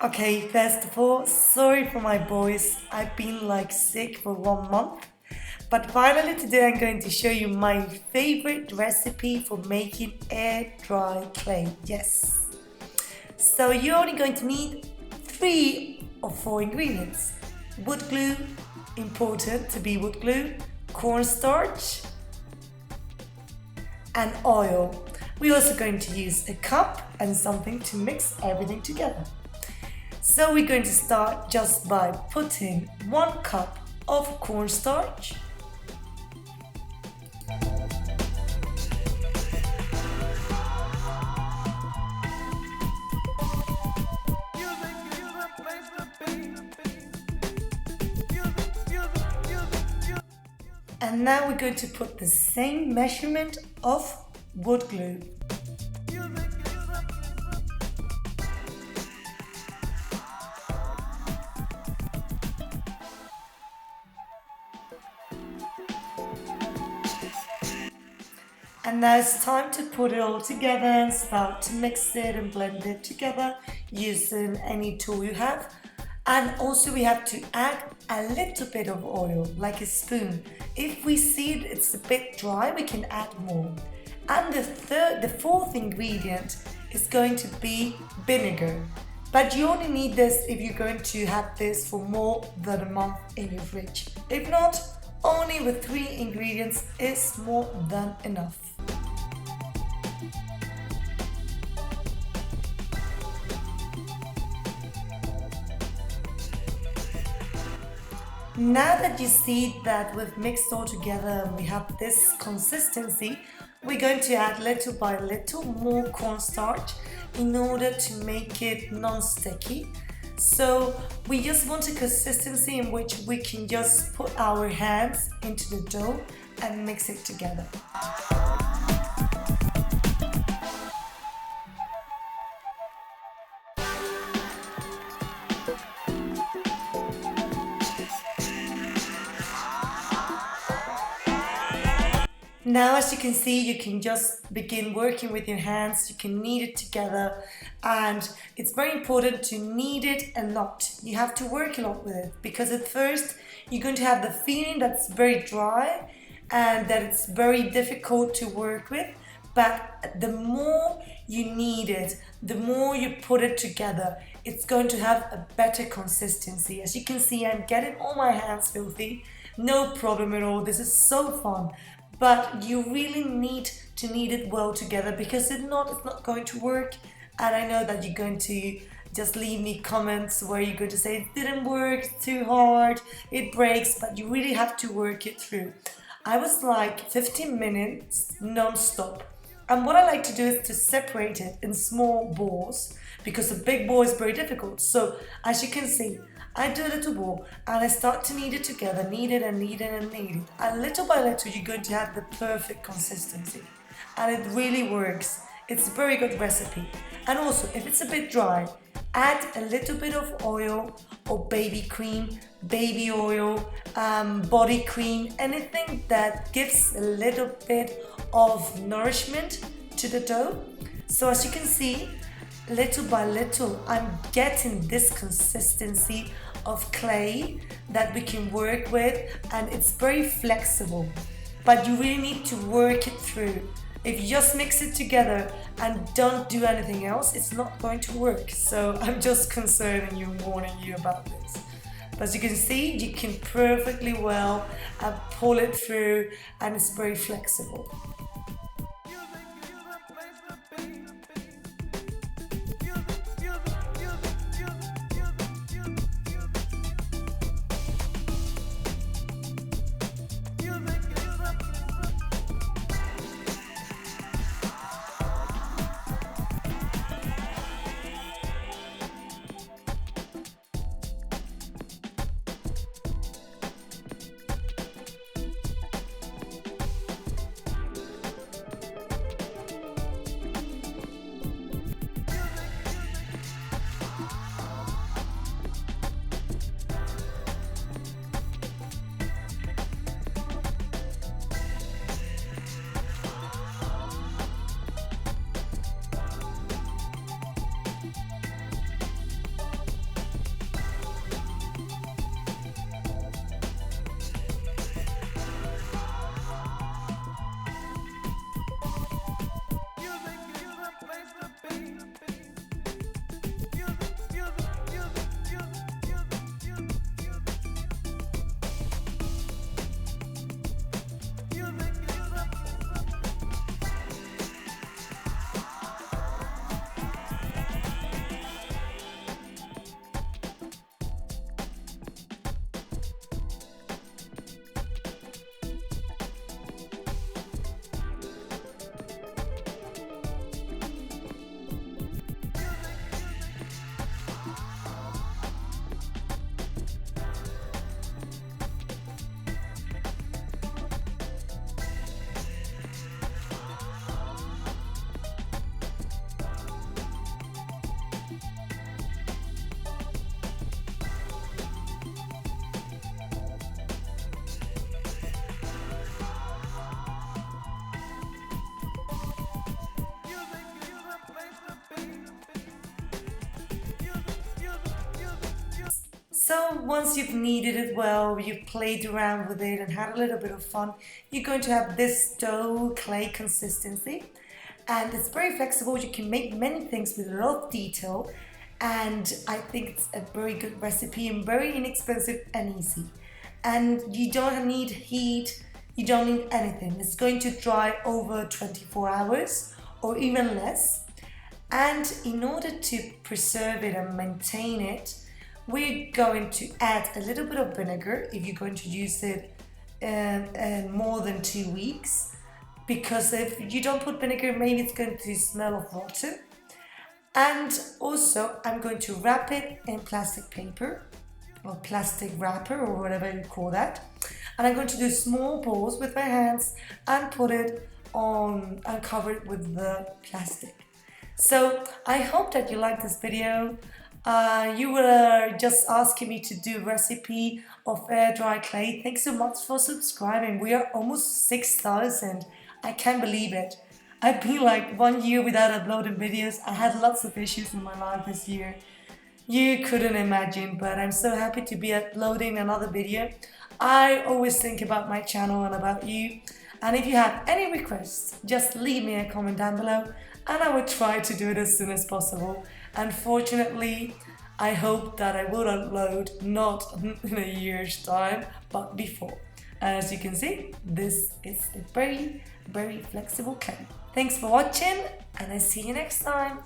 Okay, first of all, sorry for my voice. I've been like sick for 1 month. But finally, today I'm going to show you my favorite recipe for making air dry clay. Yes. So you're only going to need 3 or 4 ingredients. Wood glue, important to be wood glue, cornstarch, and oil. We're also going to use a cup and something to mix everything together. So we're going to start just by putting 1 cup of cornstarch, and now we're going to put the same measurement of wood glue. And now it's time to put it all together and start to mix it and blend it together using any tool you have. And also we have to add a little bit of oil, like a spoon. If we see it's a bit dry, we can add more. And the fourth ingredient is going to be vinegar. But you only need this if you're going to have this for more than a month in your fridge. If not, only with 3 ingredients is more than enough. Now that you see that we've mixed all together and we have this consistency, we're going to add little by little more cornstarch in order to make it non-sticky. So we just want a consistency in which we can just put our hands into the dough and mix it together. Now, as you can see, you can just begin working with your hands, you can knead it together, and it's very important to knead it a lot. You have to work a lot with it because at first you're going to have the feeling that's very dry and that it's very difficult to work with, but the more you knead it, the more you put it together, it's going to have a better consistency. As you can see, I'm getting all my hands filthy, no problem at all, this is so fun. But you really need to knead it well together because if not, it's not going to work. And I know that you're going to just leave me comments where you're going to say it didn't work, it's too hard, it breaks, but you really have to work it through. I was like 15 minutes non-stop. And what I like to do is to separate it in small balls because a big ball is very difficult. So as you can see, I do a little ball and I start to knead it together, knead it and knead it and knead it. And little by little, you're going to have the perfect consistency. And it really works. It's a very good recipe. And also, if it's a bit dry, add a little bit of oil or baby cream, baby oil, body cream, anything that gives a little bit of nourishment to the dough. So as you can see, little by little, I'm getting this consistency of clay that we can work with, and it's very flexible, but you really need to work it through. If you just mix it together and don't do anything else, it's not going to work. So I'm just concerning you, warning you about this. But as you can see, you can perfectly well pull it through, and it's very flexible. So once you've kneaded it well, you've played around with it and had a little bit of fun, you're going to have this dough clay consistency. And it's very flexible. You can make many things with a lot of detail. And I think it's a very good recipe and very inexpensive and easy. And you don't need heat, you don't need anything. It's going to dry over 24 hours or even less. And in order to preserve it and maintain it, we're going to add a little bit of vinegar if you're going to use it more than 2 weeks. Because if you don't put vinegar, maybe it's going to smell of rotten. And also, I'm going to wrap it in plastic paper or plastic wrapper or whatever you call that. And I'm going to do small balls with my hands and put it on and cover it with the plastic. So I hope that you like this video. You were just asking me to do a recipe of air dry clay. Thanks so much for subscribing. We are almost 6,000. I can't believe it. I've been like 1 year without uploading videos. I had lots of issues in my life this year. You couldn't imagine, but I'm so happy to be uploading another video. I always think about my channel and about you. And if you have any requests, just leave me a comment down below and I will try to do it as soon as possible. Unfortunately, I hope that I will upload not in a year's time, but before. And as you can see, this is a very, very flexible clay. Thanks for watching and I see you next time.